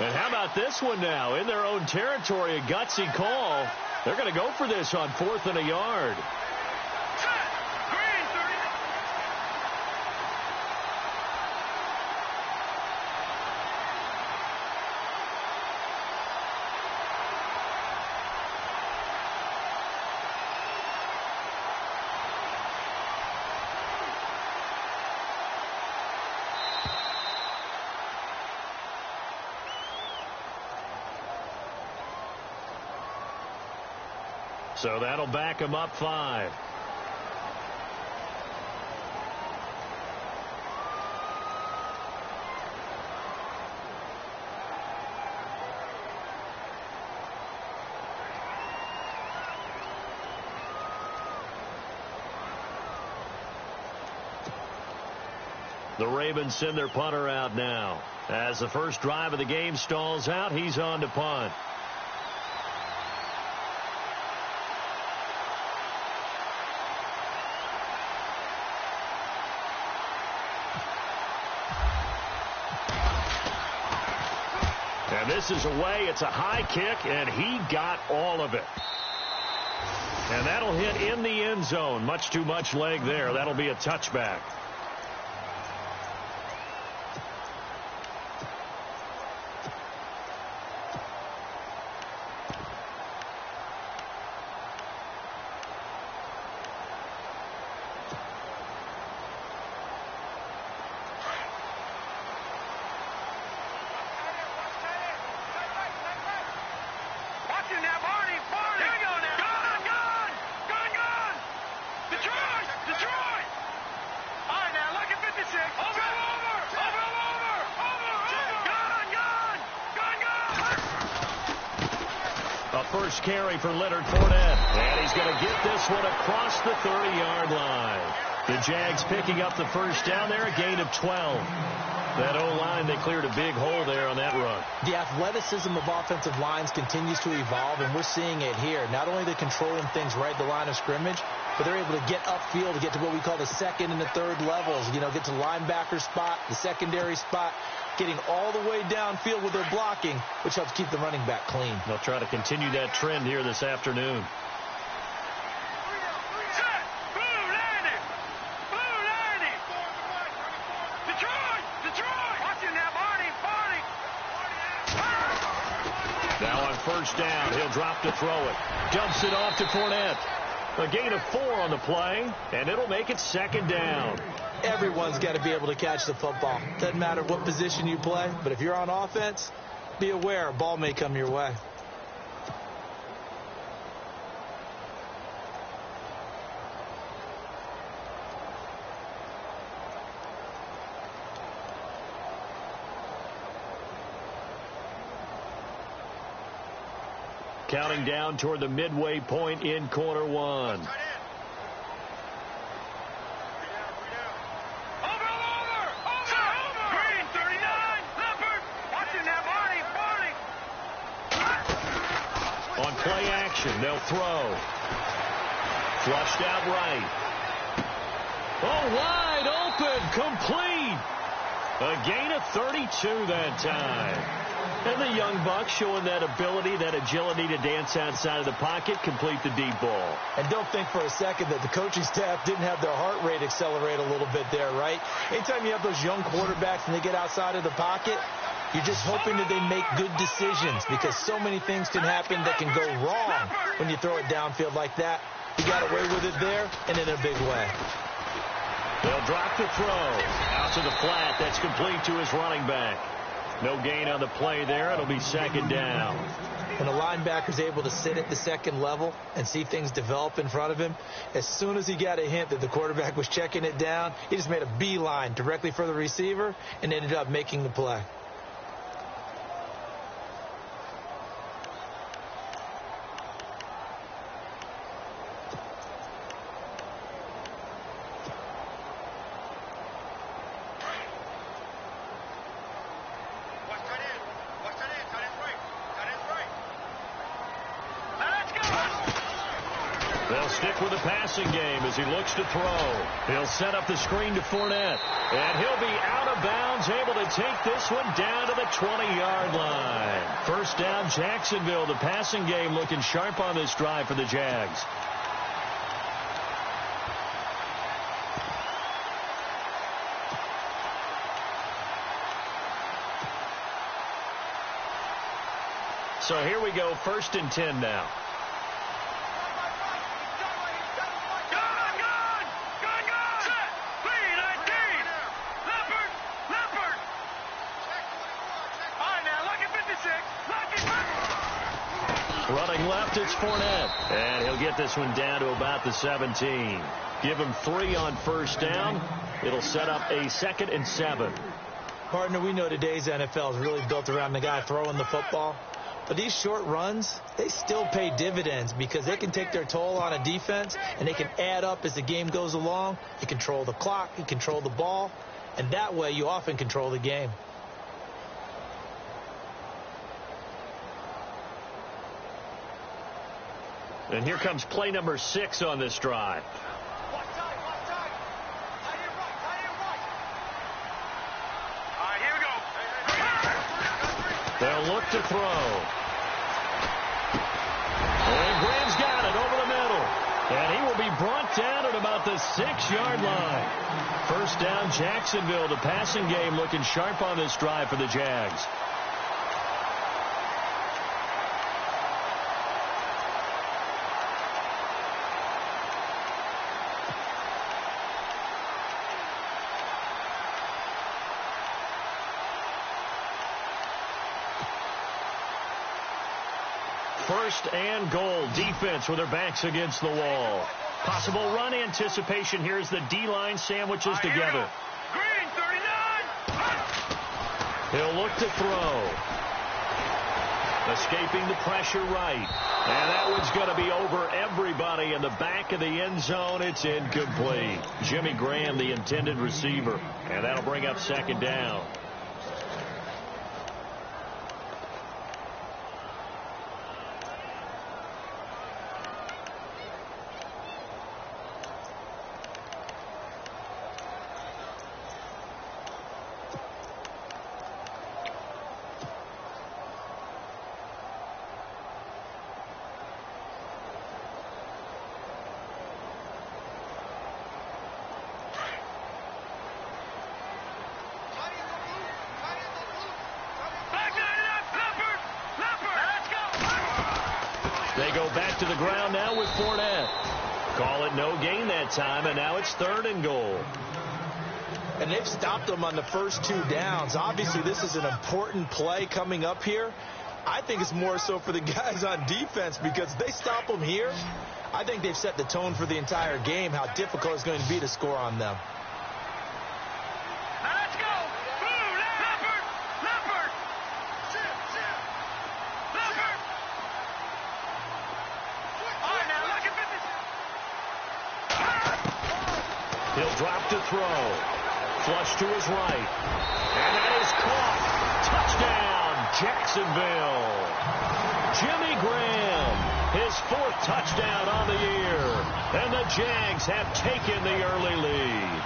And how about this one now? In their own territory, a gutsy call. They're going to go for this on 4th and a yard. So that'll back him up 5. The Ravens send their punter out now. As the first drive of the game stalls out, he's on to punt. And this is away. It's a high kick, and he got all of it. And that'll hit in the end zone. Much too much leg there. That'll be a touchback. First carry for Leonard Fournette. And he's going to get this one across the 30-yard line. The Jags picking up the first down there, a gain of 12. That O-line, they cleared a big hole there on that run. The athleticism of offensive lines continues to evolve, and we're seeing it here. Not only are they controlling things right at the line of scrimmage, but they're able to get upfield to get to what we call the second and the third levels. You know, get to the linebacker spot, the secondary spot, getting all the way downfield with their blocking, which helps keep the running back clean. They'll try to continue that trend here this afternoon. Now on first down, he'll drop to throw it. Dumps it off to Fournette. A gain of 4 on the play, and it'll make it second down. Everyone's got to be able to catch the football. Doesn't matter what position you play, but if you're on offense, be aware a ball may come your way. Counting down toward the midway point in quarter one. On play action, they'll throw. Flushed out right. Oh, wide open, complete. A gain of 32 that time. And the young buck showing that ability, that agility to dance outside of the pocket, complete the deep ball. And don't think for a second that the coaching staff didn't have their heart rate accelerate a little bit there, right? Anytime you have those young quarterbacks and they get outside of the pocket, you're just hoping that they make good decisions, because so many things can happen that can go wrong when you throw it downfield like that. He got away with it there and in a big way. They'll drop the throw. Out to the flat. That's complete to his running back. No gain on the play there. It'll be second down. When a linebacker's able to sit at the second level and see things develop in front of him, as soon as he got a hint that the quarterback was checking it down, he just made a beeline directly for the receiver and ended up making the play. stick with the passing game as he looks to throw. He'll set up the screen to Fournette. And he'll be out of bounds, able to take this one down to the 20-yard line. First down, Jacksonville. The passing game looking sharp on this drive for the Jags. So here we go, 1st and 10 now. Running left, it's Fournette. And he'll get this one down to about the 17. Give him 3 on first down. It'll set up a 2nd and 7. Partner, we know today's NFL is really built around the guy throwing the football. But these short runs, they still pay dividends because they can take their toll on a defense, and they can add up as the game goes along. You control the clock, you control the ball, and that way you often control the game. And here comes play number 6 on this drive. They'll look to throw. And Graham's got it over the middle. And he will be brought down at about the 6-yard line. First down, Jacksonville. The passing game looking sharp on this drive for the Jags. First and goal. Defense with their backs against the wall. Possible run anticipation. Here's the D-line sandwiches together. Green, 39. He'll look to throw. Escaping the pressure right. And that one's going to be over everybody in the back of the end zone. It's incomplete. Jimmy Graham, the intended receiver. And that'll bring up 2nd down. They go back to the ground now with Fournette. Call it no gain that time, and now it's 3rd and goal. And they've stopped them on the first 2 downs. Obviously, this is an important play coming up here. I think it's more so for the guys on defense because if they stop them here, I think they've set the tone for the entire game, how difficult it's going to be to score on them. He'll drop to throw. Flush to his right. And that is caught. Touchdown, Jacksonville. Jimmy Graham, his 4th touchdown on the year. And the Jags have taken the early lead.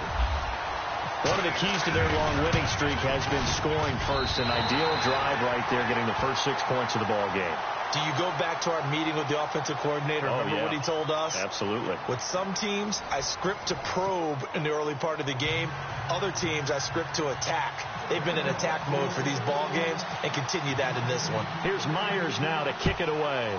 One of the keys to their long winning streak has been scoring first. An ideal drive right there, getting the first 6 points of the ball game. Do you go back to our meeting with the offensive coordinator? Remember what he told us? Absolutely. With some teams, I script to probe in the early part of the game. Other teams, I script to attack. They've been in attack mode for these ball games and continue that in this one. Here's Myers now to kick it away.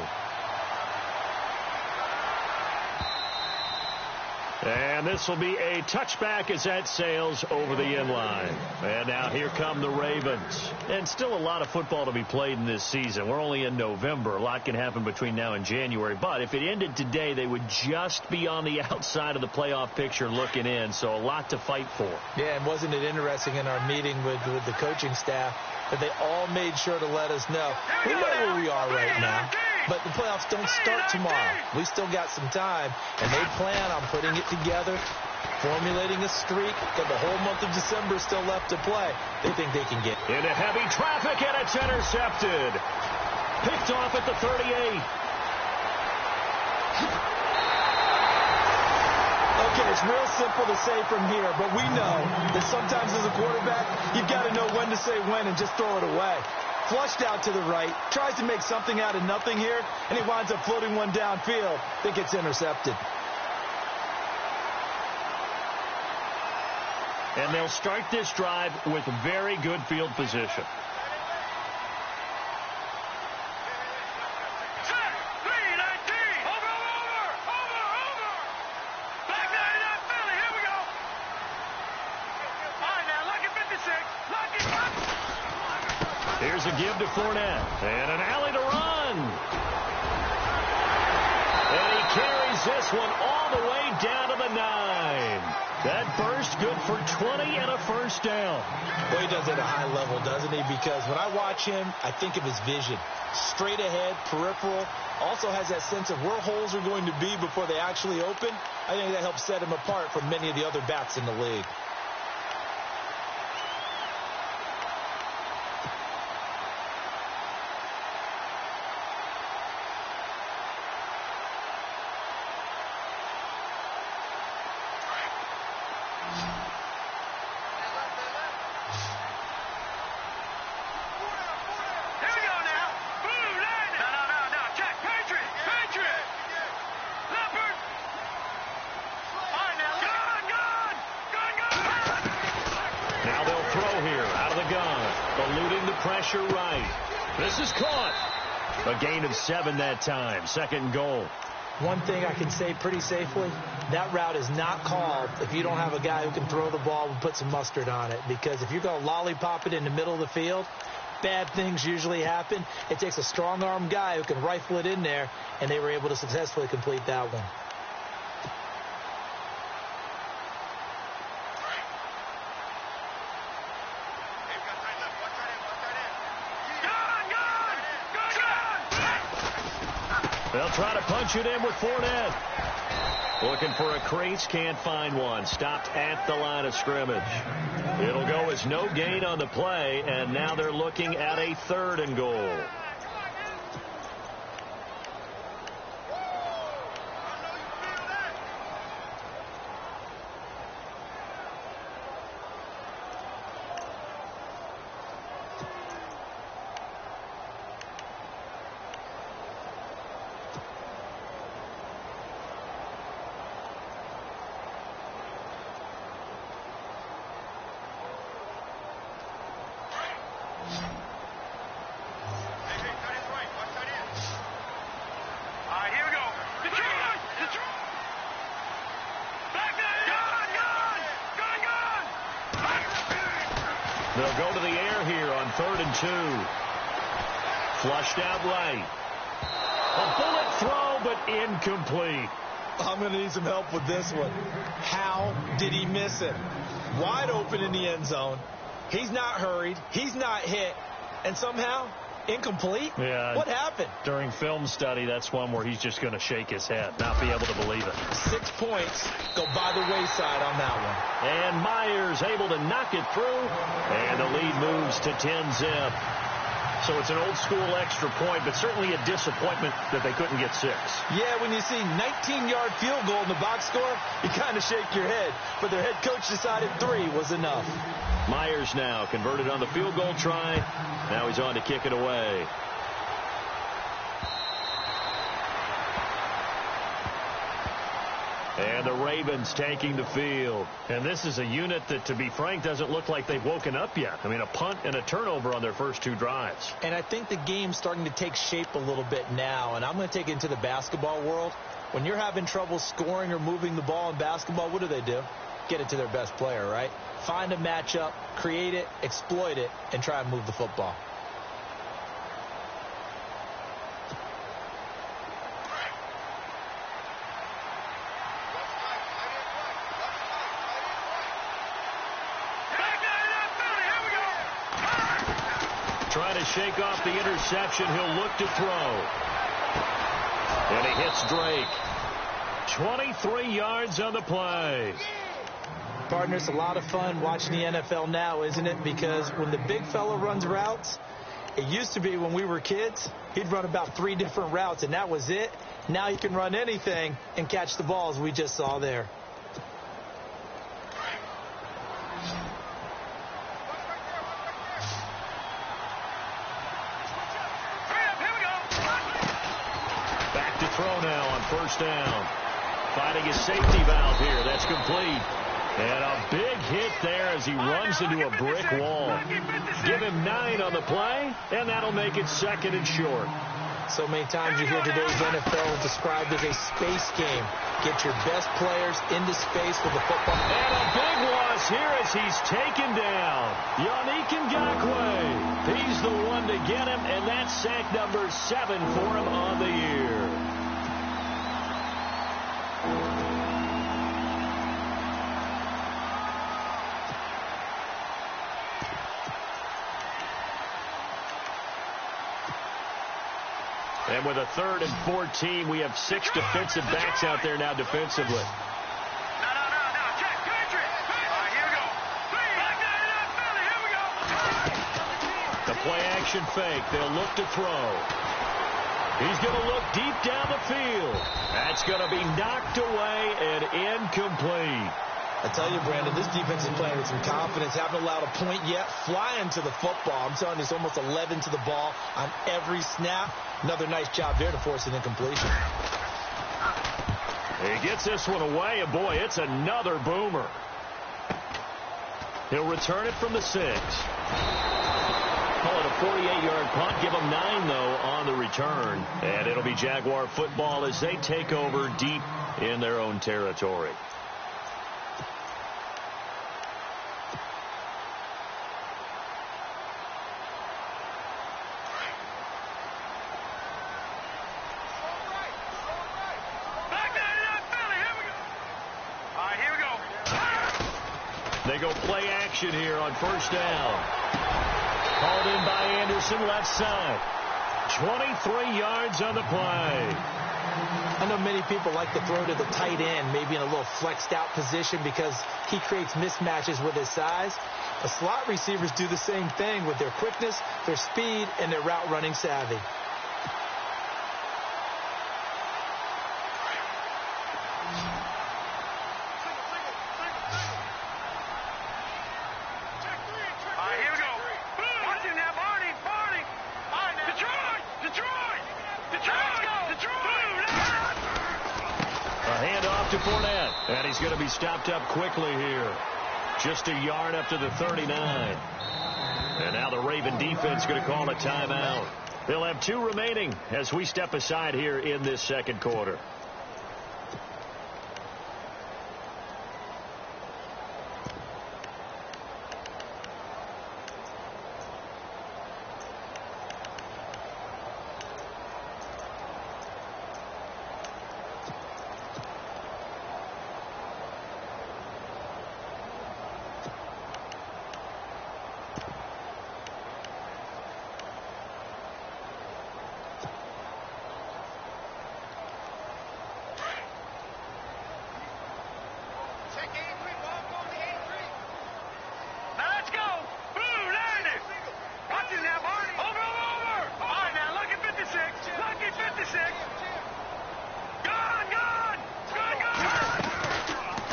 And this will be a touchback as that sails over the end line. And now here come the Ravens. And still a lot of football to be played in this season. We're only in November. A lot can happen between now and January. But if it ended today, they would just be on the outside of the playoff picture looking in. So a lot to fight for. Yeah, and wasn't it interesting in our meeting with the coaching staff that they all made sure to let us know. We know where we are right now. But the playoffs don't start tomorrow. We still got some time, and they plan on putting it together, formulating a streak, got the whole month of December still left to play. They think they can get into heavy traffic, and it's intercepted. Picked off at the 38. Okay, it's real simple to say from here, but we know that sometimes as a quarterback, you've got to know when to say when and just throw it away. Flushed out to the right, tries to make something out of nothing here, and he winds up floating one downfield that gets intercepted. And they'll start this drive with very good field position. Here's a give to Fournette. And an alley to run. And he carries this one all the way down to the 9. That burst good for 20 and a first down. Well, he does it at a high level, doesn't he? Because when I watch him, I think of his vision. Straight ahead, peripheral. Also has that sense of where holes are going to be before they actually open. I think that helps set him apart from many of the other backs in the league. Pressure right. This is caught. A gain of 7 that time. Second goal. One thing I can say pretty safely, that route is not called if you don't have a guy who can throw the ball and put some mustard on it. Because if you're going to lollipop it in the middle of the field, bad things usually happen. It takes a strong-arm guy who can rifle it in there, and they were able to successfully complete that one. They'll try to punch it in with Fournette. Looking for a crease, can't find one. Stopped at the line of scrimmage. It'll go as no gain on the play, and now they're looking at a 3rd and goal. They'll go to the air here on 3rd and 2. Flushed out right. A bullet throw, but incomplete. I'm going to need some help with this one. How did he miss it? Wide open in the end zone. He's not hurried. He's not hit. And somehow, incomplete? Yeah. What happened? During film study, that's one where he's just going to shake his head, not be able to believe it. 6 points go by the wayside on that one. And Myers able to knock it through. And the lead moves to 10-zip. So it's an old-school extra point, but certainly a disappointment that they couldn't get 6. Yeah, when you see 19-yard field goal in the box score, you kind of shake your head. But their head coach decided 3 was enough. Myers now converted on the field goal try. Now he's on to kick it away. And the Ravens taking the field. And this is a unit that, to be frank, doesn't look like they've woken up yet. I mean, a punt and a turnover on their first 2 drives. And I think the game's starting to take shape a little bit now. And I'm going to take it into the basketball world. When you're having trouble scoring or moving the ball in basketball, what do? Get it to their best player, right? Find a matchup, create it, exploit it, and try and move the football. Trying to shake off the interception. He'll look to throw. And he hits Drake. 23 yards on the play. Partner, it's a lot of fun watching the NFL now, isn't it? Because when the big fella runs routes, it used to be when we were kids, he'd run about 3 different routes, and that was it. Now he can run anything and catch the balls we just saw there. throw now on first down. Finding his safety valve here. That's complete. And a big hit there as he runs into a brick wall. Give him 9 on the play, and that'll make it 2nd and short. So many times you hear today's NFL described as a space game. Get your best players into space with the football. And a big loss here as he's taken down. Yannick Ngakoue. He's the one to get him, and that's sack number 7 for him on the year. And with a 3rd and 14, we have 6 defensive backs out there now defensively. No. Check. Patriot. All right, here we go. Back down in that belly. Here we go. The play-action fake. They'll look to throw. He's going to look deep down the field. That's going to be knocked away and incomplete. I tell you, Brandon, this defense is playing with some confidence. Haven't allowed a point yet. Flying to the football. I'm telling you, it's almost 11 to the ball on every snap. Another nice job there to force an incompletion. He gets this one away, and boy, it's another boomer. He'll return it from the 6. Call it a 48-yard punt. Give him 9, though, on the return. And it'll be Jaguar football as they take over deep in their own territory. They go play action here on first down. Called in by Anderson, left side. 23 yards on the play. I know many people like to throw to the tight end, maybe in a little flexed out position because he creates mismatches with his size. The slot receivers do the same thing with their quickness, their speed, and their route running savvy. And he's going to be stopped up quickly here. Just a yard up to the 39. And now the Raven defense going to call a timeout. They'll have 2 remaining as we step aside here in this second quarter.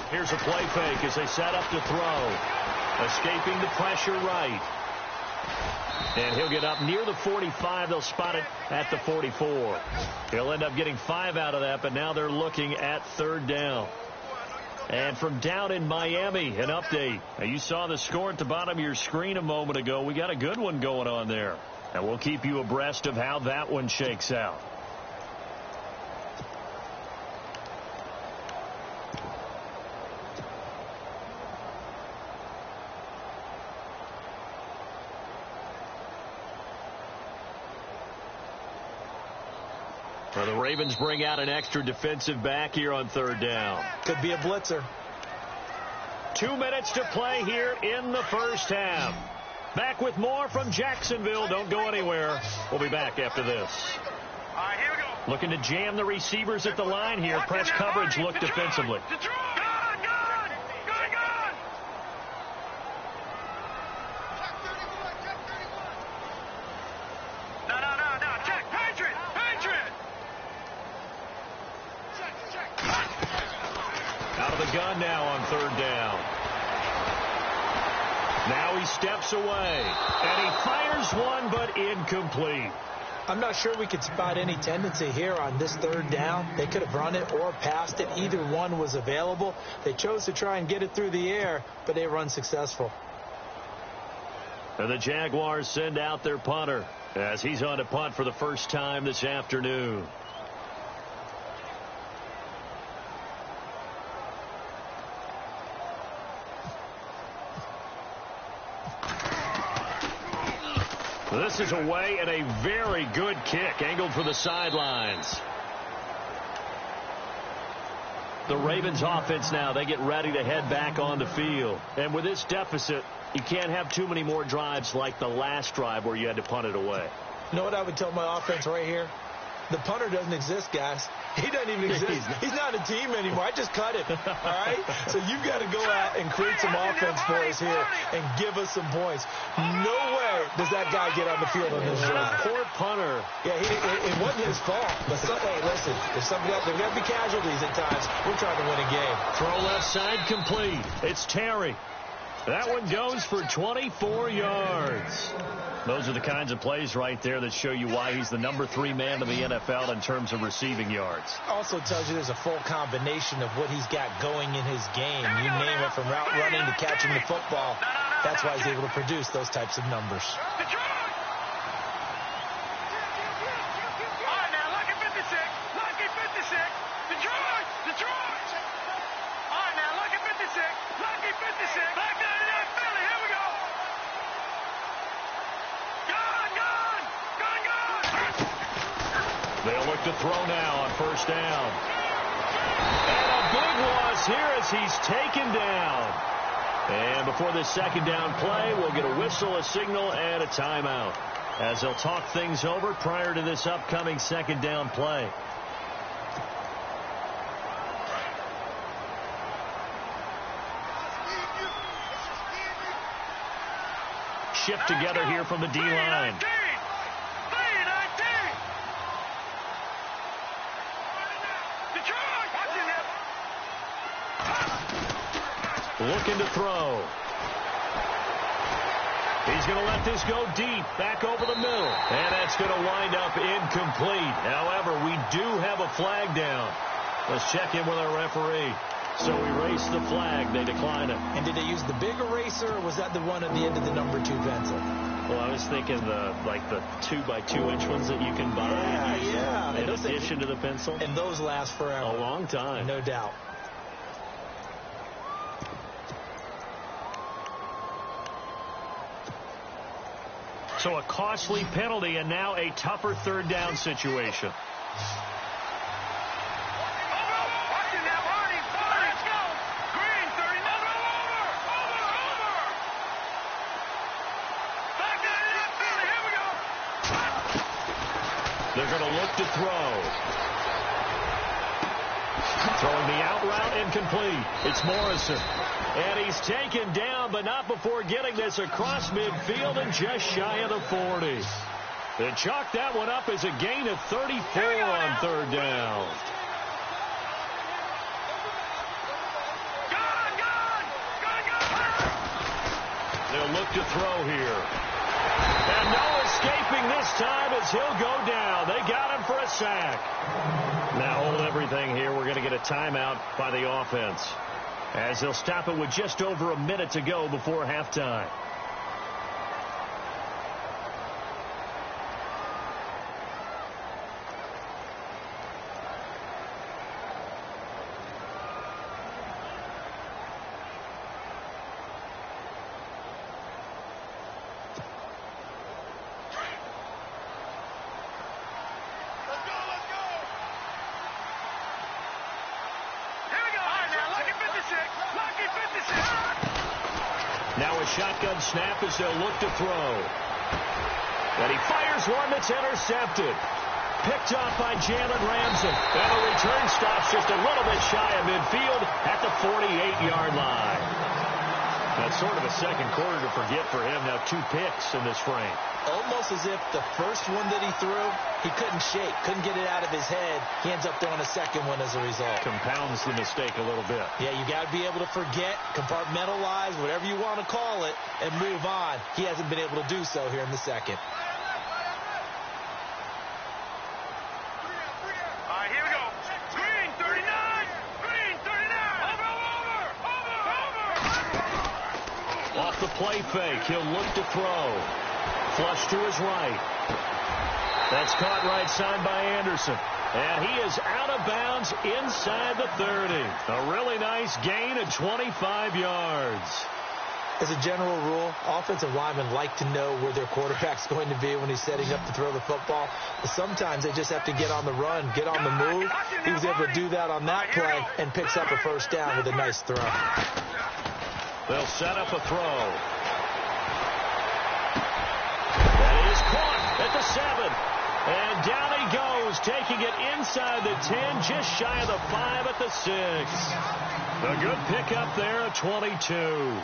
Here's a play fake as they set up to throw. Escaping the pressure right. And he'll get up near the 45. They'll spot it at the 44. He'll end up getting 5 out of that, but now they're looking at 3rd down. And from down in Miami, an update. Now, you saw the score at the bottom of your screen a moment ago. We got a good one going on there. And we'll keep you abreast of how that one shakes out. Well, the Ravens bring out an extra defensive back here on 3rd down. Could be a blitzer. 2 minutes to play here in the first half. Back with more from Jacksonville. Don't go anywhere. We'll be back after this. All right, here we go. Looking to jam the receivers at the line here. Press coverage, look defensively. Gun now on 3rd down. Now he steps away, and he fires one, but incomplete. I'm not sure we could spot any tendency here on this third down. They could have run it or passed it. Either one was available. They chose to try and get it through the air, but they were unsuccessful. And the Jaguars send out their punter as he's on to punt for the first time this afternoon. This is away and a very good kick angled for the sidelines. The Ravens offense now, they get ready to head back on the field. And with this deficit, you can't have too many more drives like the last drive where you had to punt it away. You know what I would tell my offense right here? The punter doesn't exist, guys. He doesn't even exist. He's not a team anymore. I just cut him. All right? So you've got to go out and create some offense for us here and give us some points. No way does that guy get on the field on this drive. Poor punter. Yeah, it wasn't his fault. But hey, listen, there's got to be casualties at times. We're trying to win a game. Throw left side complete. It's Terry. That one goes for 24 yards. Those are the kinds of plays right there that show you why he's the number 3 man in the NFL in terms of receiving yards. Also tells you there's a full combination of what he's got going in his game. You name it, from route running to catching the football. That's why he's able to produce those types of numbers. They'll look to throw now on first down. And a big loss here as he's taken down. And before this second down play, we'll get a whistle, a signal, and a timeout as they'll talk things over prior to this upcoming second down play. Shift together here from the D-line. Looking to throw. He's going to let this go deep, back over the middle. And that's going to wind up incomplete. However, we do have a flag down. Let's check in with our referee. So we race the flag. They decline it. And did they use the big eraser, or was that the one at the end of the number 2 pencil? Well, I was thinking the 2x2-inch ones that you can buy. Yeah. In addition to the pencil. And those last forever. A long time. No doubt. So a costly penalty and now a tougher third down situation. They're going to look to throw. Throwing the out route, incomplete. It's Morrison. And he's taken down, but not before getting this across midfield and just shy of the 40. They chalk that one up as a gain of 34 on third down. They'll look to throw here. And no escaping this time as he'll go down. They got him for a sack. Now hold everything here. We're going to get a timeout by the offense, as they'll stop it with just over a minute to go before halftime. Now a shotgun snap as they'll look to throw. And he fires one that's intercepted. Picked off by Jalen Ramsey. And the return stops just a little bit shy of midfield at the 48-yard line. That's sort of a second quarter to forget for him. Now 2 picks in this frame. Almost as if the first one that he threw, he couldn't shake, couldn't get it out of his head. He ends up throwing a second one as a result. Compounds the mistake a little bit. Yeah, you got to be able to forget, compartmentalize, whatever you want to call it, and move on. He hasn't been able to do so here in the second. fake. He'll look to throw. Flush to his right. That's caught right side by Anderson. And he is out of bounds inside the 30. A really nice gain of 25 yards. As a general rule, offensive linemen like to know where their quarterback's going to be when he's setting up to throw the football. But sometimes they just have to get on the run, get on the move. He was able to do that on that play and picks up a first down with a nice throw. They'll set up a throw. That is caught at the 7. And down he goes, taking it inside the 10, just shy of the 5 at the 6. A good pickup there at 22.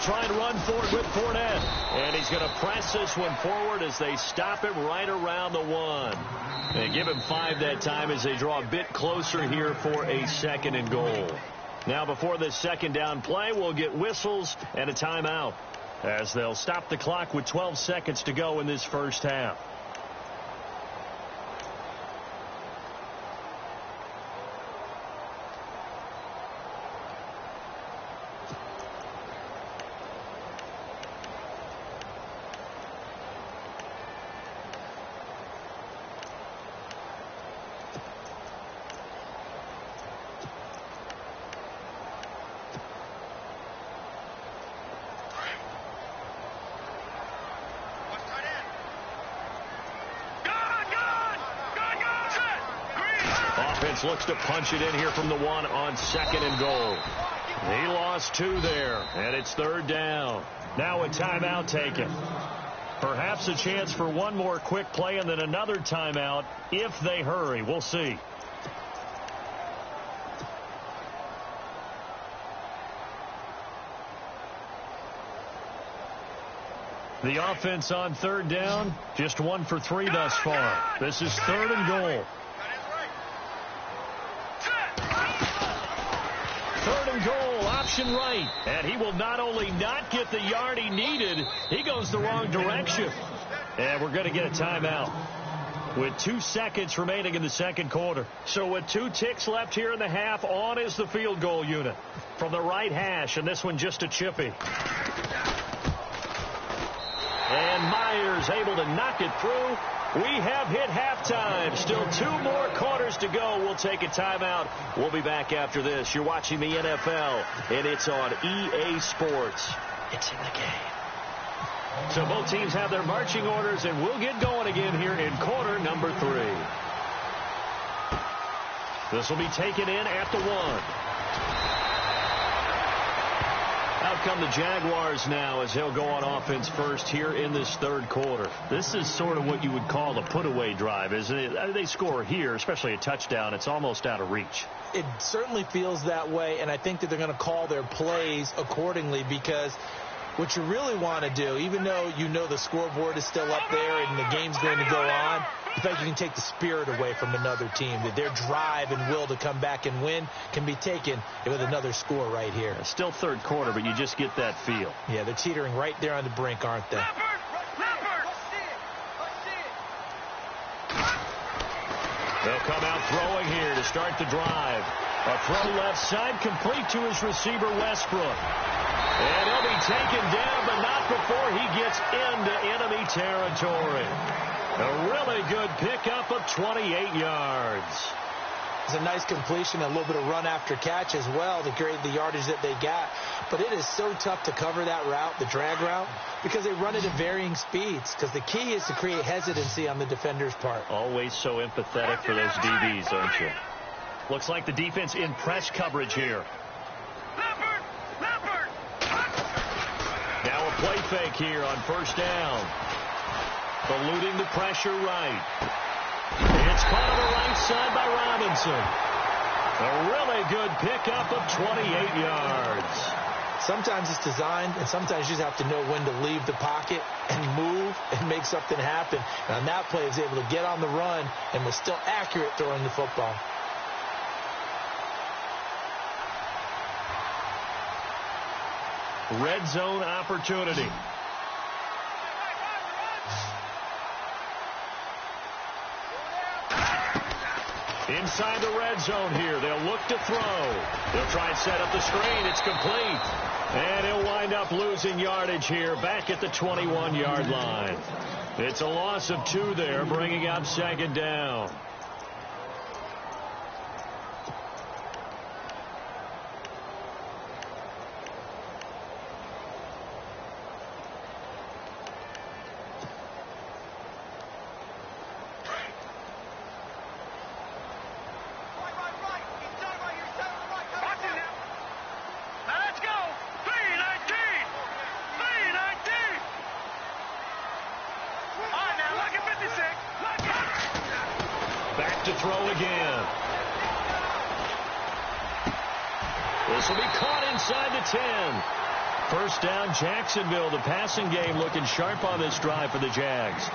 Try and run for it with Fournette. And he's going to press this one forward as they stop him right around the 1. And give him 5 that time as they draw a bit closer here for a 2nd and goal. Now before this 2nd down play, we'll get whistles and a timeout as they'll stop the clock with 12 seconds to go in this first half. Looks to punch it in here from the 1 on 2nd and goal. He lost 2 there, and it's 3rd down. Now a timeout taken. Perhaps a chance for one more quick play and then another timeout if they hurry. We'll see. The offense on 3rd down, just 1 for 3 thus far. This is 3rd and goal. 3rd and goal, option right. And he will not only not get the yard he needed, he goes the wrong direction. And we're going to get a timeout with 2 seconds remaining in the 2nd quarter. So with 2 ticks left here in the half, on is the field goal unit from the right hash, and this one just a chippy. And Myers able to knock it through. We have hit halftime. Still 2 more quarters to go. We'll take a timeout. We'll be back after this. You're watching the NFL, and it's on EA Sports. It's in the game. So both teams have their marching orders, and we'll get going again here in quarter number 3. This will be taken in at the 1. Out come the Jaguars now as he'll go on offense first here in this 3rd quarter. This is sort of what you would call a put-away drive, isn't it? They score here, especially a touchdown. It's almost out of reach. It certainly feels that way, and I think that they're going to call their plays accordingly because what you really want to do, even though you know the scoreboard is still up there and the game's going to go on, the fact you can take the spirit away from another team, that their drive and will to come back and win can be taken with another score right here. It's still 3rd quarter, but you just get that feel. Yeah, they're teetering right there on the brink, aren't they? They'll come out throwing here to start the drive. A throw left side complete to his receiver, Westbrook. And he'll be taken down, but not before he gets into enemy territory. A really good pickup of 28 yards. It's a nice completion, a little bit of run after catch as well to create the yardage that they got. But it is so tough to cover that route, the drag route, because they run it at varying speeds. Because the key is to create hesitancy on the defender's part. Always so empathetic for those DBs, aren't you? Looks like the defense in press coverage here. Now a play fake here on 1st down. Eluding the pressure right. It's caught on the right side by Robinson. A really good pickup of 28 yards. Sometimes it's designed, and sometimes you just have to know when to leave the pocket and move and make something happen. And on that play, he was able to get on the run and was still accurate throwing the football. Red zone opportunity. Inside the red zone here. They'll look to throw. They'll try and set up the screen. It's complete. And he'll wind up losing yardage here back at the 21-yard line. It's a loss of 2 there, bringing up second down. Back to throw again. This will be caught inside the 10. First down, Jacksonville. The passing game looking sharp on this drive for the Jags.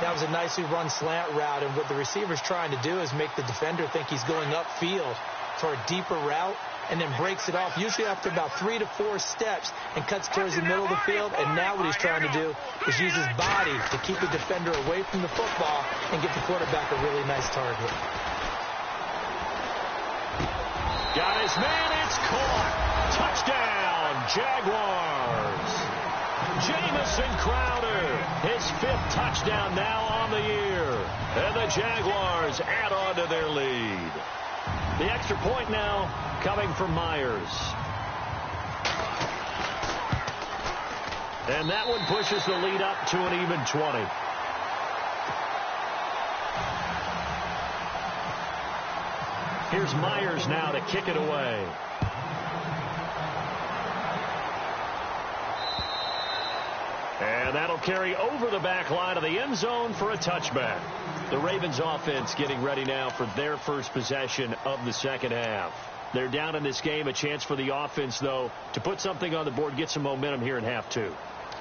That was a nicely run slant route, and what the receiver's trying to do is make the defender think he's going upfield for a deeper route, and then breaks it off, usually after about 3 to 4 steps, and cuts towards the middle of the field. And now what he's trying to do is use his body to keep the defender away from the football and give the quarterback a really nice target. Got his man, it's caught. Touchdown, Jaguars. Jamison Crowder, his 5th touchdown now on the year. And the Jaguars add on to their lead. The extra point now coming from Myers. And that one pushes the lead up to an even 20. Here's Myers now to kick it away. And that'll carry over the back line of the end zone for a touchback. The Ravens offense getting ready now for their first possession of the second half. They're down in this game. A chance for the offense, though, to put something on the board, get some momentum here in half 2.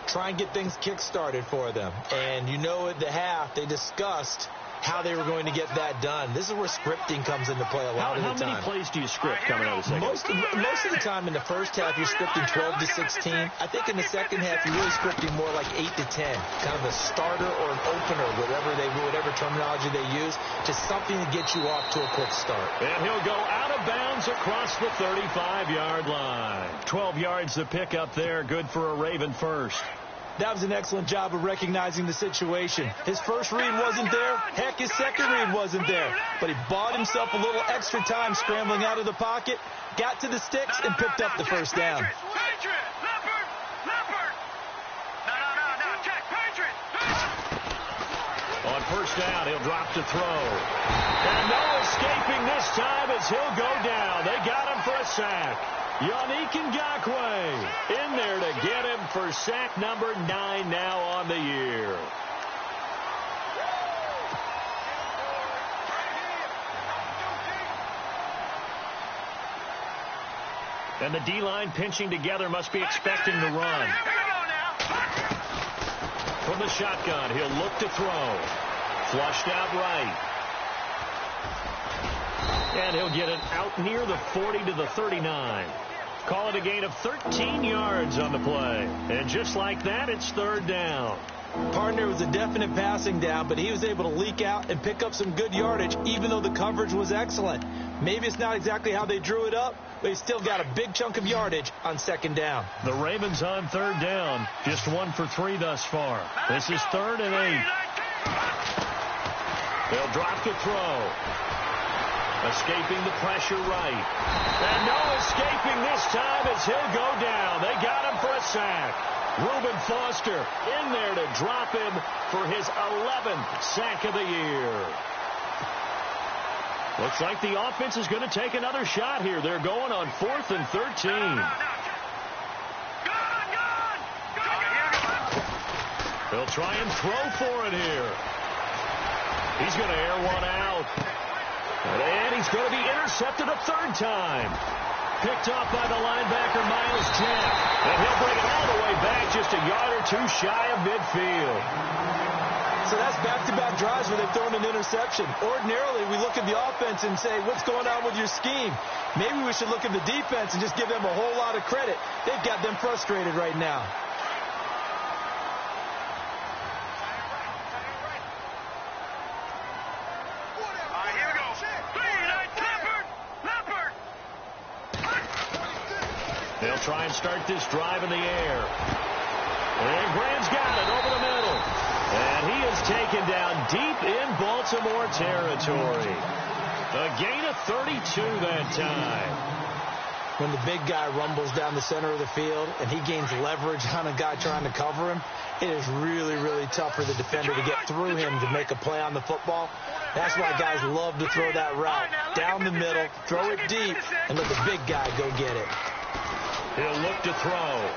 Try and get things kick-started for them. And you know at the half they discussed how they were going to get that done. This is where scripting comes into play a lot of the time. How many plays do you script coming out of the second? Most of the time in the first half, you're scripting 12 to 16. I think in the second half, you're really scripting more like 8 to 10. Kind of a starter or an opener, whatever terminology they use, just something to get you off to a quick start. And he'll go out of bounds across the 35-yard line. 12 yards to pick up there. Good for a Raven first. That was an excellent job of recognizing the situation. His first read wasn't there. Heck, his second read wasn't there. But he bought himself a little extra time scrambling out of the pocket, got to the sticks, and picked up the first down. On first down, he'll drop to throw. And no escaping this time as he'll go down. They got him for a sack. Yannick Ngakoue in there to get him for sack number 9 now on the year. And the D-line pinching together, must be expecting to run. From the shotgun, he'll look to throw. Flushed out right. And he'll get it out near the 40 to the 39. Call it a gain of 13 yards on the play. And just like that, it's third down. Partner was a definite passing down, but he was able to leak out and pick up some good yardage, even though the coverage was excellent. Maybe it's not exactly how they drew it up, but he still got a big chunk of yardage on second down. The Ravens on third down, just 1 for 3 thus far. This is 3rd and 8. They'll drop to throw. Escaping the pressure right. And no escaping this time as he'll go down. They got him for a sack. Reuben Foster in there to drop him for his 11th sack of the year. Looks like the offense is going to take another shot here. They're going on 4th and 13. They'll try and throw for it here. He's going to air one out. And he's going to be intercepted a 3rd time. Picked off by the linebacker, Miles Jack. And he'll bring it all the way back just a yard or 2 shy of midfield. So that's back-to-back drives where they've thrown an interception. Ordinarily, we look at the offense and say, what's going on with your scheme? Maybe we should look at the defense and just give them a whole lot of credit. They've got them frustrated right now. They'll try and start this drive in the air. And Graham's got it over the middle. And he is taken down deep in Baltimore territory. A gain of 32 that time. When the big guy rumbles down the center of the field and he gains leverage on a guy trying to cover him, it is really, really tough for the defender to get through him to make a play on the football. That's why guys love to throw that route down the middle, throw it deep, and let the big guy go get it. He'll look to throw.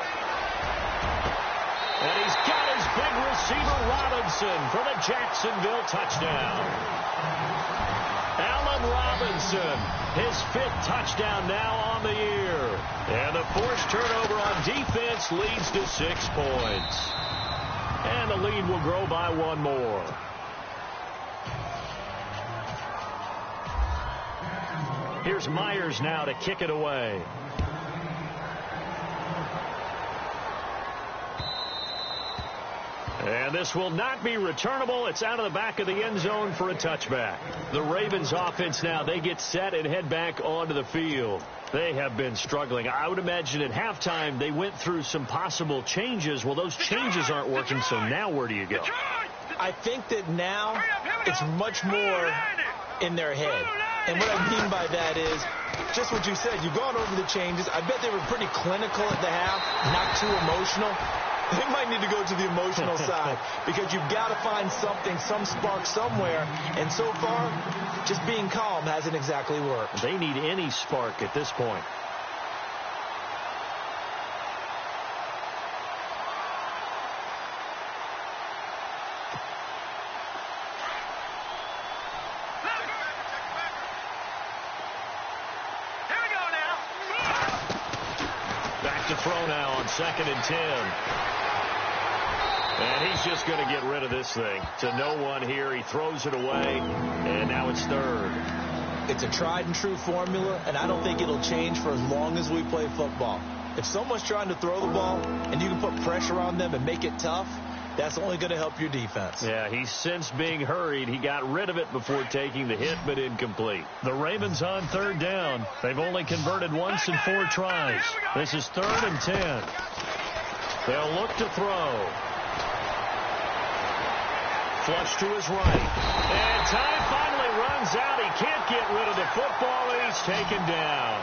And he's got his big receiver Robinson for the Jacksonville touchdown. Allen Robinson, his 5th touchdown now on the year. And the forced turnover on defense leads to 6 points. And the lead will grow by 1 more. Here's Myers now to kick it away. And this will not be returnable. It's out of the back of the end zone for a touchback. The Ravens offense now, they get set and head back onto the field. They have been struggling. I would imagine at halftime they went through some possible changes. Well, those changes aren't working, so now where do you go? I think that now it's much more in their head. And what I mean by that is just what you said. You've gone over the changes. I bet they were pretty clinical at the half, not too emotional. They might need to go to the emotional side because you've got to find something, some spark somewhere. And so far, just being calm hasn't exactly worked. They need any spark at this point. Back to throw now on 2nd and 10. And he's just going to get rid of this thing. To no one here. He throws it away, and now it's 3rd. It's a tried-and-true formula, and I don't think it'll change for as long as we play football. If someone's trying to throw the ball, and you can put pressure on them and make it tough, that's only going to help your defense. Yeah, he's since being hurried. He got rid of it before taking the hit, but incomplete. The Ravens on 3rd down. They've only converted once in 4 tries. This is 3rd and 10. They'll look to throw. Flush to his right. And time finally runs out. He can't get rid of the football, and he's taken down.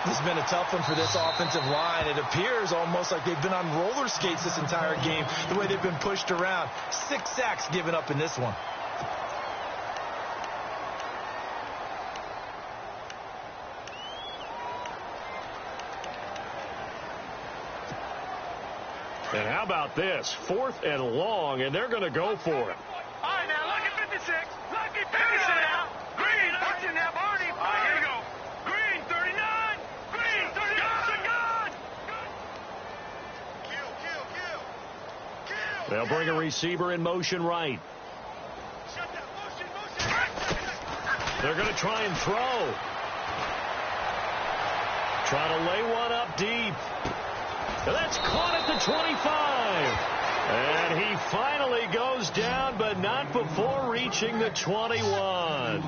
This has been a tough one for this offensive line. It appears almost like they've been on roller skates this entire game, the way they've been pushed around. 6 sacks given up in this one. And how about this? 4th and long, and they're going to go for it. All right, now, look at 56. Look at 56 now. Green, touching now, Barney. All right, here we go. Green, 39. Green, 39. Kill. They'll bring a receiver in motion right. Shut that motion. They're going to try and throw. Trying to lay one up deep. That's caught at the 25. And he finally goes down, but not before reaching the 21.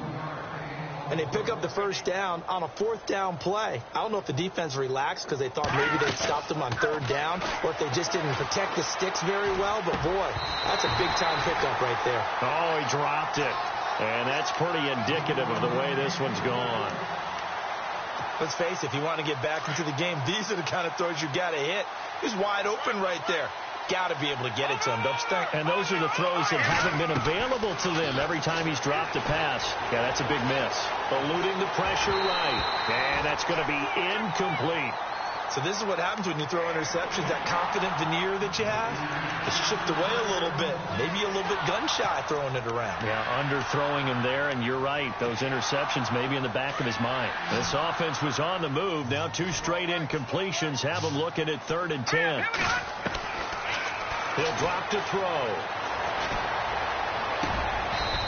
And they pick up the first down on a 4th down play. I don't know if the defense relaxed because they thought maybe they'd stopped them on 3rd down, or if they just didn't protect the sticks very well. But, boy, that's a big-time pickup right there. Oh, he dropped it. And that's pretty indicative of the way this one's gone. Let's face it, if you want to get back into the game, these are the kind of throws you got to hit. He's wide open right there. Got to be able to get it to him, don't you think? And those are the throws that haven't been available to them every time he's dropped a pass. Yeah, that's a big miss. Eluding the pressure right. And that's going to be incomplete. So this is what happens when you throw interceptions. That confident veneer that you have, it's chipped away a little bit. Maybe a little bit gun-shy throwing it around. Yeah, underthrowing him there, and you're right. Those interceptions may be in the back of his mind. This offense was on the move. Now 2 straight incompletions have him looking at 3rd and 10. He'll drop to throw.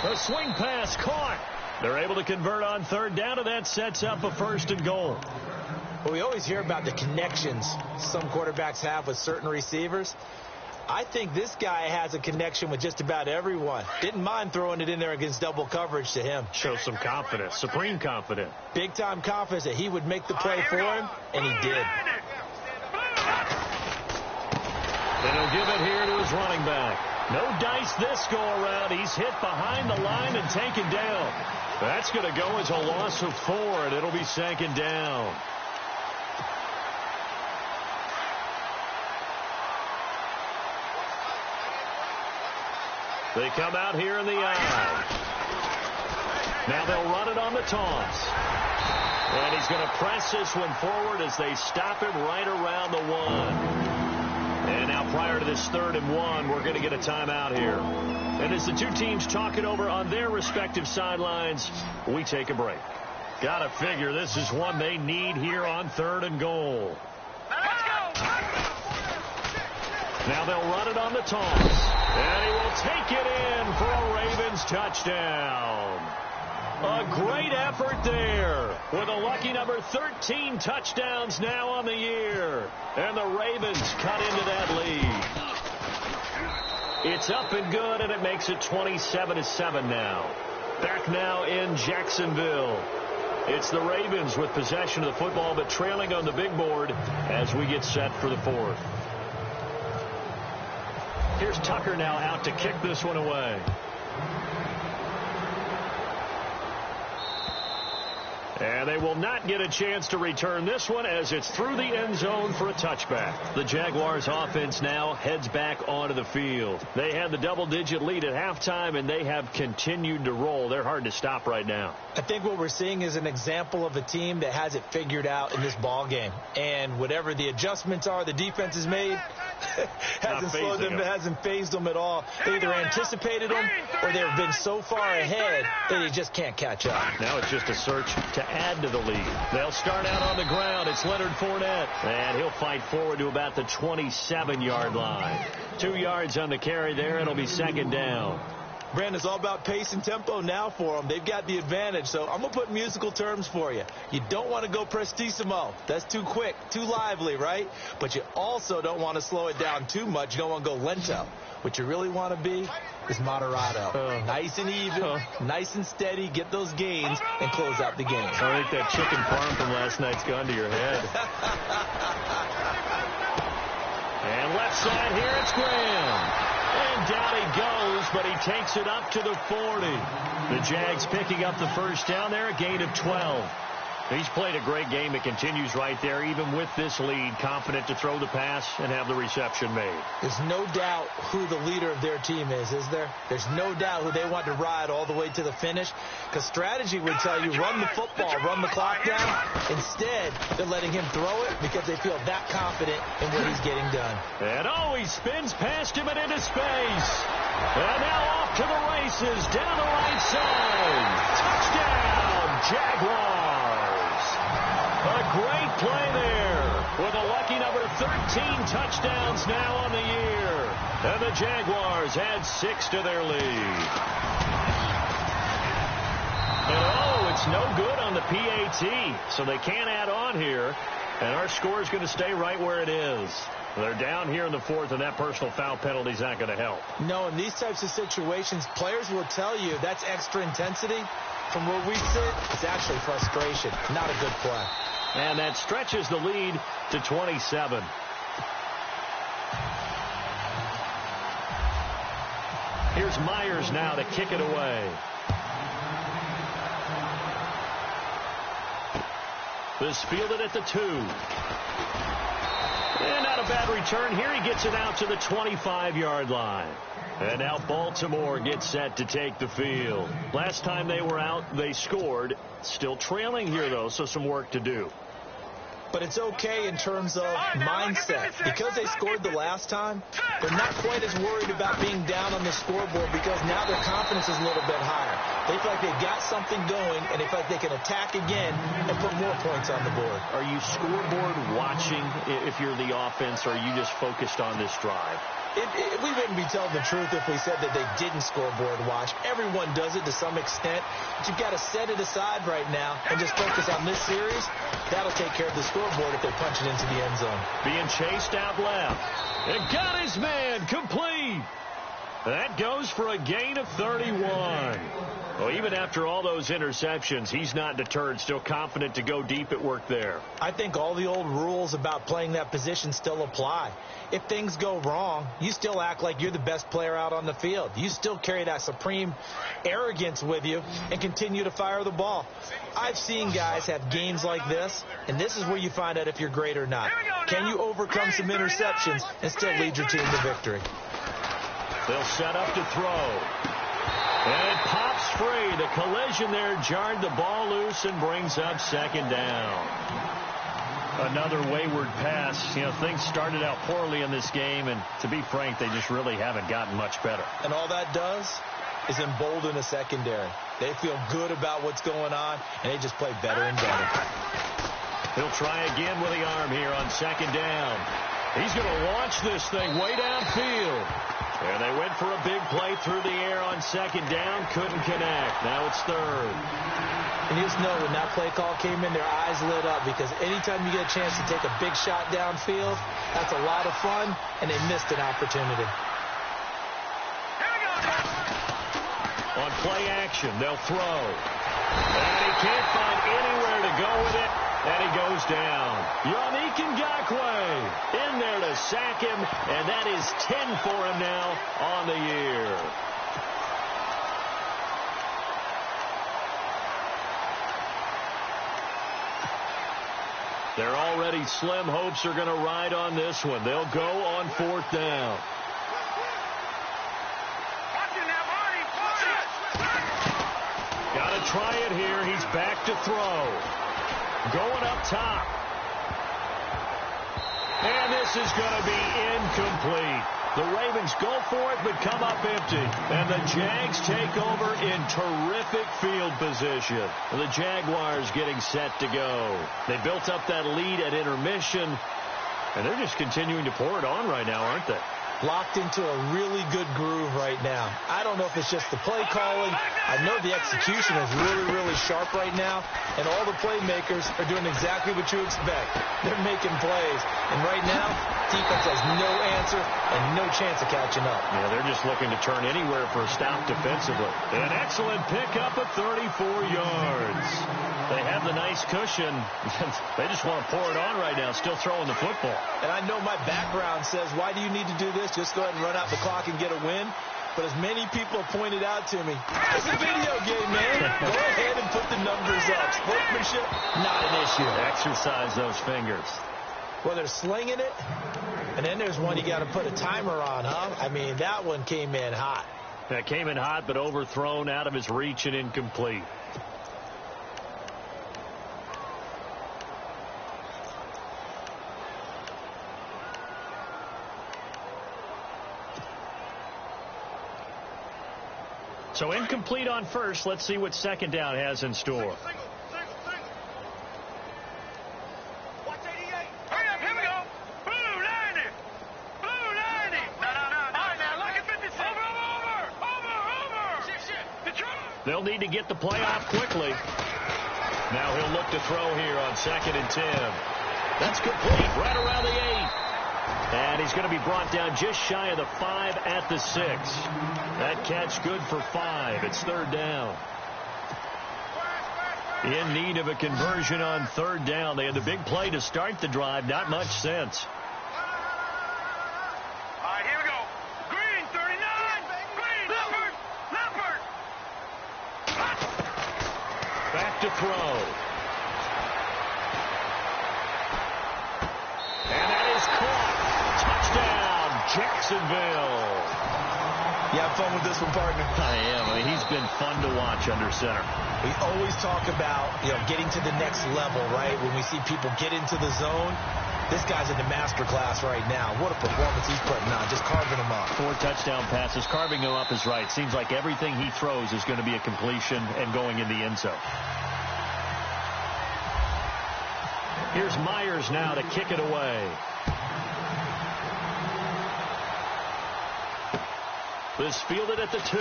A swing pass caught. They're able to convert on third down, and that sets up a 1st and goal. Well, we always hear about the connections some quarterbacks have with certain receivers. I think this guy has a connection with just about everyone. Didn't mind throwing it in there against double coverage to him. Shows some confidence, supreme confidence. Big-time confidence that he would make the play for him, and he did. And he'll give it here to his running back. No dice this go-around. He's hit behind the line and taken down. That's going to go as a loss of 4, and it'll be 2nd down. They come out here in the eye. Now they'll run it on the toss. And he's going to press this one forward as they stop him right around the 1. And now prior to this 3rd and 1, we're going to get a timeout here. And as the two teams talk it over on their respective sidelines, we take a break. Got to figure this is one they need here on 3rd and goal. Let's go. Now they'll run it on the toss. And he will take it in for a Ravens touchdown. A great effort there with a lucky number 13 touchdowns now on the year. And the Ravens cut into that lead. It's up and good, and it makes it 27-7 now. Back now in Jacksonville. It's the Ravens with possession of the football, but trailing on the big board as we get set for the 4th. Here's Tucker now out to kick this one away. And they will not get a chance to return this one as it's through the end zone for a touchback. The Jaguars offense now heads back onto the field. They had the double-digit lead at halftime, and they have continued to roll. They're hard to stop right now. I think what we're seeing is an example of a team that has it figured out in this ball game. And whatever the adjustments are the defense has made, hasn't slowed them, hasn't phased them at all. They either anticipated them or they've been so far ahead that they just can't catch up. Now it's just a search to add to the lead. They'll start out on the ground. It's Leonard Fournette. And he'll fight forward to about the 27-yard line. 2 yards on the carry there. It'll be 2nd down. Brandon, it's all about pace and tempo now for them. They've got the advantage. So I'm going to put musical terms for you. You don't want to go prestissimo. That's too quick, too lively, right? But you also don't want to slow it down too much. You don't want to go lento. What you really want to be is moderato. Nice and even, nice and steady. Get those gains and close out the game. I think that chicken parm from last night's gone to your head. And left side here, it's Graham. And down he goes, but he takes it up to the 40. The Jags picking up the 1st down there, a gain of 12. He's played a great game. It continues right there, even with this lead, confident to throw the pass and have the reception made. There's no doubt who the leader of their team is there? There's no doubt who they want to ride all the way to the finish, because strategy would tell you run the football, run the clock down. Instead, they're letting him throw it because they feel that confident in what he's getting done. And he spins past him and into space. And now off to the races, down the right side. Touchdown, Jaguars. A great play there with a lucky number 13 touchdowns now on the year. And the Jaguars add 6 to their lead. And it's no good on the PAT, so they can't add on here. And our score is going to stay right where it is. They're down here in the 4th, and that personal foul penalty is not going to help. No, in these types of situations, players will tell you that's extra intensity. From where we sit, it's actually frustration. Not a good play. And that stretches the lead to 27. Here's Myers now to kick it away. This fielded at the 2. And not a bad return here. He gets it out to the 25-yard line. And now Baltimore gets set to take the field. Last time they were out, they scored. Still trailing here, though, so some work to do. But it's okay in terms of mindset. Because they scored the last time, they're not quite as worried about being down on the scoreboard because now their confidence is a little bit higher. They feel like they've got something going, and they feel like they can attack again and put more points on the board. Are you scoreboard watching if you're the offense, or are you just focused on this drive? We wouldn't be telling the truth if we said that they didn't scoreboard watch. Everyone does it to some extent, but you've got to set it aside right now and just focus on this series. That'll take care of the scoreboard if they punch it into the end zone. Being chased out left. And got his man complete. That goes for a gain of 31. Well, even after all those interceptions, he's not deterred, still confident to go deep at work there. I think all the old rules about playing that position still apply. If things go wrong, you still act like you're the best player out on the field. You still carry that supreme arrogance with you and continue to fire the ball. I've seen guys have games like this, and this is where you find out if you're great or not. Can you overcome some interceptions and still lead your team to victory? They'll set up to throw. And it pops free. The collision there jarred the ball loose and brings up second down. Another wayward pass. You know, things started out poorly in this game, and to be frank, they just really haven't gotten much better. And all that does is embolden a secondary. They feel good about what's going on, and they just play better and better. He'll try again with the arm here on second down. He's going to launch this thing way downfield. And they went for a big play through the air on second down. Couldn't connect. Now it's third. And you just know when that play call came in, their eyes lit up, because anytime you get a chance to take a big shot downfield, that's a lot of fun, and they missed an opportunity. On play action, they'll throw. And he can't find anywhere to go with it. And he goes down. Yannick Ngakoue in there to sack him, and that is 10 for him now on the year. Their already slim hopes are going to ride on this one. They'll go on fourth down. Got to try it here. He's back to throw. Going up top. And this is going to be incomplete. The Ravens go for it, but come up empty. And the Jags take over in terrific field position. The Jaguars getting set to go. They built up that lead at intermission, and they're just continuing to pour it on right now, aren't they? Locked into a really good groove right now. I don't know if it's just the play calling. I know the execution is really, really sharp right now, and all the playmakers are doing exactly what you expect. They're making plays, and right now, defense has no answer and no chance of catching up. Yeah, they're just looking to turn anywhere for a stop defensively. An excellent pickup at 34 yards. They have the nice cushion. They just want to pour it on right now, still throwing the football. And I know my background says, why do you need to do this? Just go ahead and run out the clock and get a win. But as many people have pointed out to me, it's a video game, man. Go ahead and put the numbers up. Sportsmanship, not an issue. Exercise those fingers. Well, they're slinging it, and then there's one you got to put a timer on, huh? I mean, that one came in hot. That came in hot, but overthrown, out of his reach, and incomplete. So incomplete on first. Let's see what second down has in store. They'll need to get the play off quickly. Now he'll look to throw here on 2nd and 10. That's complete right around the 8. And he's going to be brought down just shy of the 5 at the 6. That catch good for 5. It's 3rd down. In need of a conversion on 3rd down. They had the big play to start the drive. Not much sense. All right, here we go. Green, 39. Green, Leopard. Back to throw. And that is caught. Touchdown, Jacksonville. You have fun with this one, partner? I am. I mean, he's been fun to watch under center. We always talk about, getting to the next level, right? When we see people get into the zone, this guy's in the master class right now. What a performance he's putting on, just carving them up. 4 touchdown passes. Carving them up is right. Seems like everything he throws is going to be a completion and going in the end zone. Here's Myers now to kick it away. Is fielded at the 2.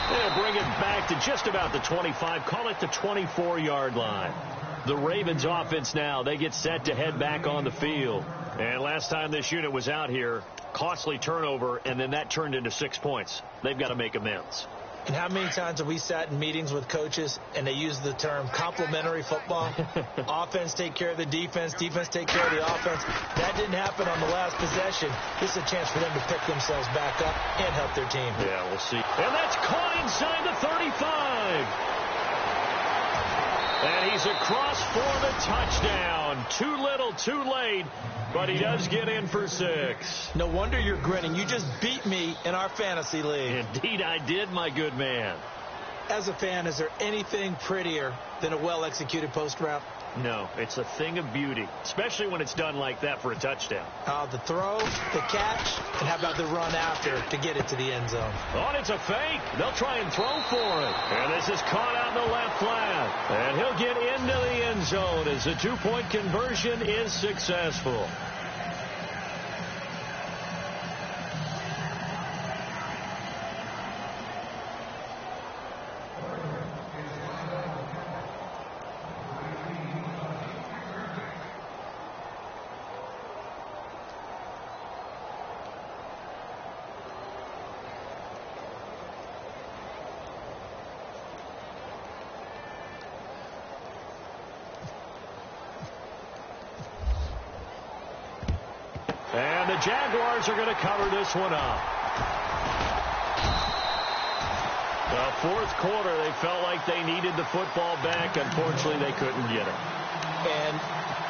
They'll bring it back to just about the 25. Call it the 24-yard line. The Ravens offense now, they get set to head back on the field. And last time this unit was out here, costly turnover, and then that turned into 6 points. They've got to make amends. And how many times have we sat in meetings with coaches and they use the term complementary football? Offense take care of the defense, defense take care of the offense. That didn't happen on the last possession. This is a chance for them to pick themselves back up and help their team. Yeah, we'll see. And that's caught inside the 35. And he's across for the touchdown. Too little, too late, but he does get in for 6. No wonder you're grinning. You just beat me in our fantasy league. Indeed I did, my good man. As a fan, is there anything prettier than a well-executed post route? No, it's a thing of beauty, especially when it's done like that for a touchdown. The throw, the catch, and how about the run after to get it to the end zone? Oh, it's a fake. They'll try and throw for it. And this is caught out in the left flat. And he'll get into the end zone as the 2-point conversion is successful. And the Jaguars are going to cover this one up. The fourth quarter, they felt like they needed the football back. Unfortunately, they couldn't get it. And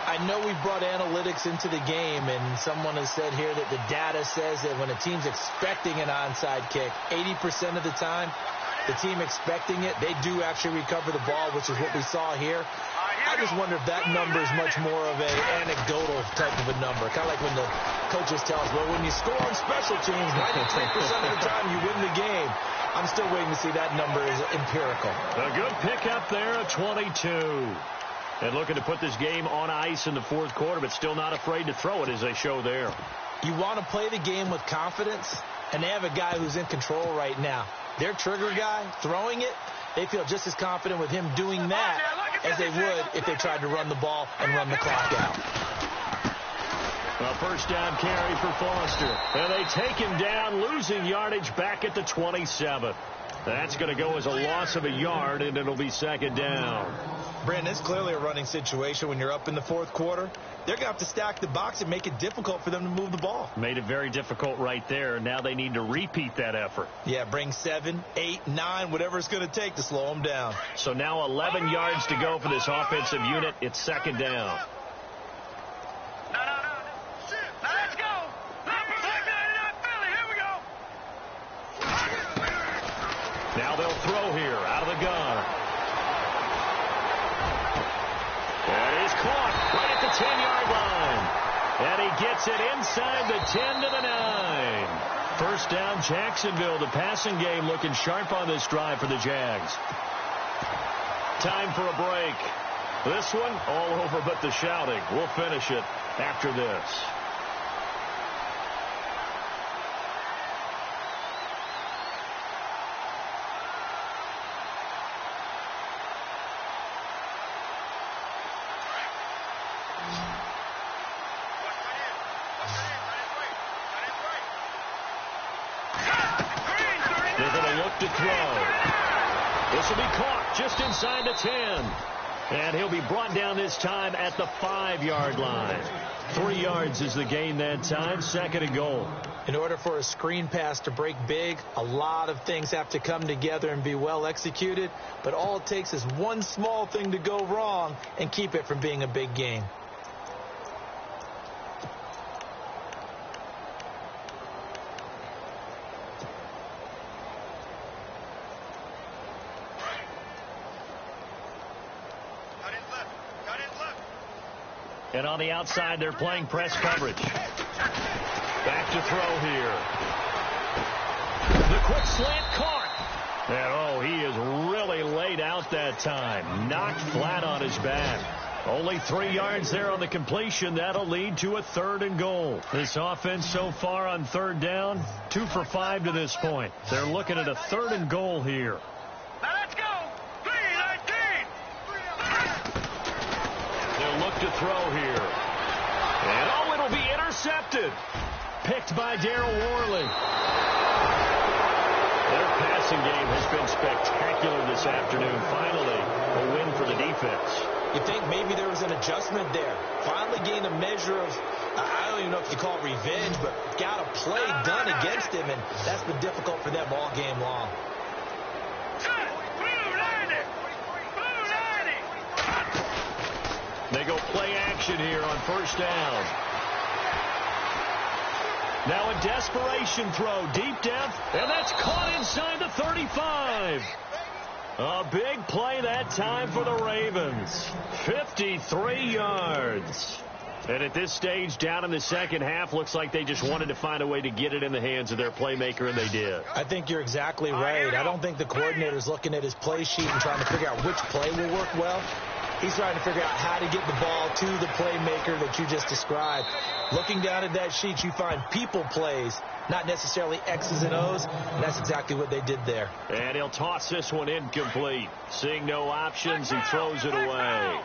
I know we've brought analytics into the game, and someone has said here that the data says that when a team's expecting an onside kick, 80% of the time, the team expecting it, they do actually recover the ball, which is what we saw here. I just wonder if that number is much more of an anecdotal type of a number. Kind of like when the coaches tell us, well, when you score on special teams, 93% of the time you win the game. I'm still waiting to see that number is empirical. A good pickup there, a 22. And looking to put this game on ice in the fourth quarter, but still not afraid to throw it as they show there. You want to play the game with confidence, and they have a guy who's in control right now. Their trigger guy throwing it, they feel just as confident with him doing that as they would if they tried to run the ball and run the clock out. A first down carry for Foster. And they take him down, losing yardage back at the 27. That's going to go as a loss of a yard, and it'll be second down. Brandon, it's clearly a running situation when you're up in the fourth quarter. They're going to have to stack the box and make it difficult for them to move the ball. Made it very difficult right there. Now they need to repeat that effort. Yeah, bring 7, 8, 9, whatever it's going to take to slow them down. So now 11 yards to go for this offensive unit. It's second down. Let's go. Here we go. Now they'll throw here out of the gun. And he's caught right at the 10-yard line. And he gets it inside the 10 to the 9. First down, Jacksonville. The passing game looking sharp on this drive for the Jags. Time for a break. This one all over but the shouting. We'll finish it after this. To throw. This will be caught just inside the 10. And he'll be brought down this time at the 5-yard line. 3 yards is the gain that time. Second and goal. In order for a screen pass to break big, a lot of things have to come together and be well executed. But all it takes is one small thing to go wrong and keep it from being a big gain. And on the outside, they're playing press coverage. Back to throw here. The quick slant caught. And, he is really laid out that time. Knocked flat on his back. Only 3 yards there on the completion. That'll lead to a 3rd and goal. This offense so far on 3rd down, 2 for 5 to this point. They're looking at a 3rd and goal here. Now let's go. 3-19. They'll look to throw here. And it'll be intercepted. Picked by Darryl Worley. Their passing game has been spectacular this afternoon. Finally, a win for the defense. You think maybe there was an adjustment there. Finally gained a measure of, I don't even know if you call it revenge, but got a play done against him, and that's been difficult for them all game long. They go play action here on 1st down. Now a desperation throw, deep depth, and that's caught inside the 35. A big play that time for the Ravens. 53 yards. And at this stage, down in the second half, looks like they just wanted to find a way to get it in the hands of their playmaker, and they did. I think you're exactly right. I don't think the coordinator's looking at his play sheet and trying to figure out which play will work well. He's trying to figure out how to get the ball to the playmaker that you just described. Looking down at that sheet, you find people plays, not necessarily X's and O's, and that's exactly what they did there. And he'll toss this one incomplete. Seeing no options, he throws it away.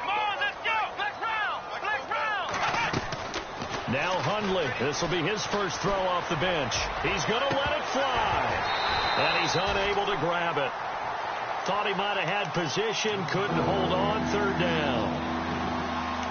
Come on, let's go. Let's round. Now Hundley. This will be his first throw off the bench. He's going to let it fly. And he's unable to grab it. Thought he might have had position, couldn't hold on. 3rd down.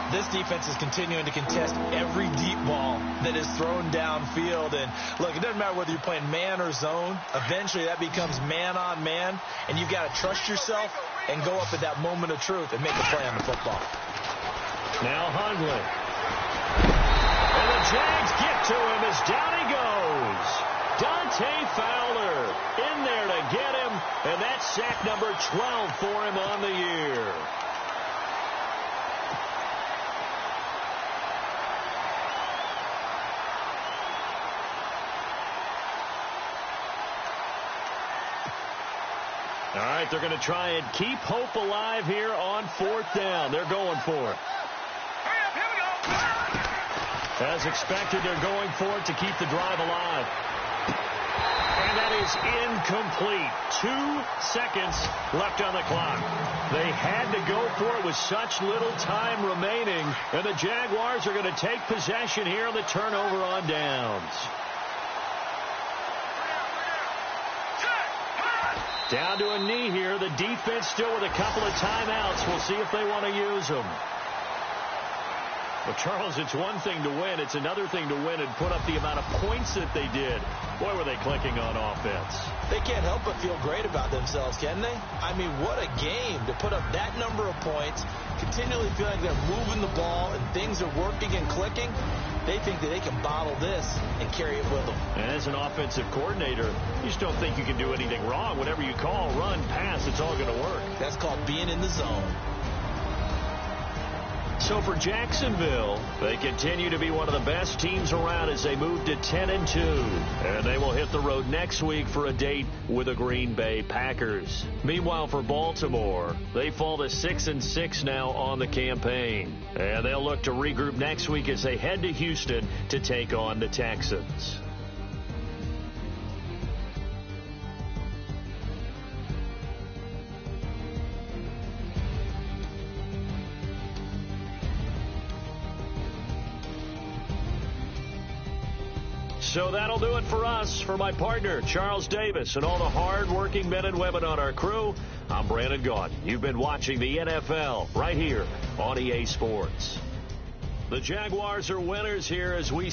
This defense is continuing to contest every deep ball that is thrown downfield. And look, it doesn't matter whether you're playing man or zone. Eventually that becomes man on man, and you've got to trust yourself and go up at that moment of truth and make a play on the football. Now Hundley. And the Jags get to him as down he goes. Dante Fowler in there to get him, and that's sack number 12 for him on the year. All right, they're going to try and keep hope alive here on 4th down. They're going for it. Hurry up, here we go. As expected, they're going for it to keep the drive alive. And that is incomplete. 2 seconds left on the clock. They had to go for it with such little time remaining. And the Jaguars are going to take possession here on the turnover on downs. Down to a knee here. The defense still with a couple of timeouts. We'll see if they want to use them. Well, Charles, it's one thing to win. It's another thing to win and put up the amount of points that they did. Boy, were they clicking on offense. They can't help but feel great about themselves, can they? I mean, what a game to put up that number of points, continually feeling they're moving the ball and things are working and clicking. They think that they can bottle this and carry it with them. And as an offensive coordinator, you just don't think you can do anything wrong. Whatever you call, run, pass, it's all going to work. That's called being in the zone. So for Jacksonville, they continue to be one of the best teams around as they move to 10-2. And they will hit the road next week for a date with the Green Bay Packers. Meanwhile, for Baltimore, they fall to 6-6 now on the campaign. And they'll look to regroup next week as they head to Houston to take on the Texans. So that'll do it for us. For my partner, Charles Davis, and all the hard-working men and women on our crew, I'm Brandon Gaudin. You've been watching the NFL right here on EA Sports. The Jaguars are winners here as we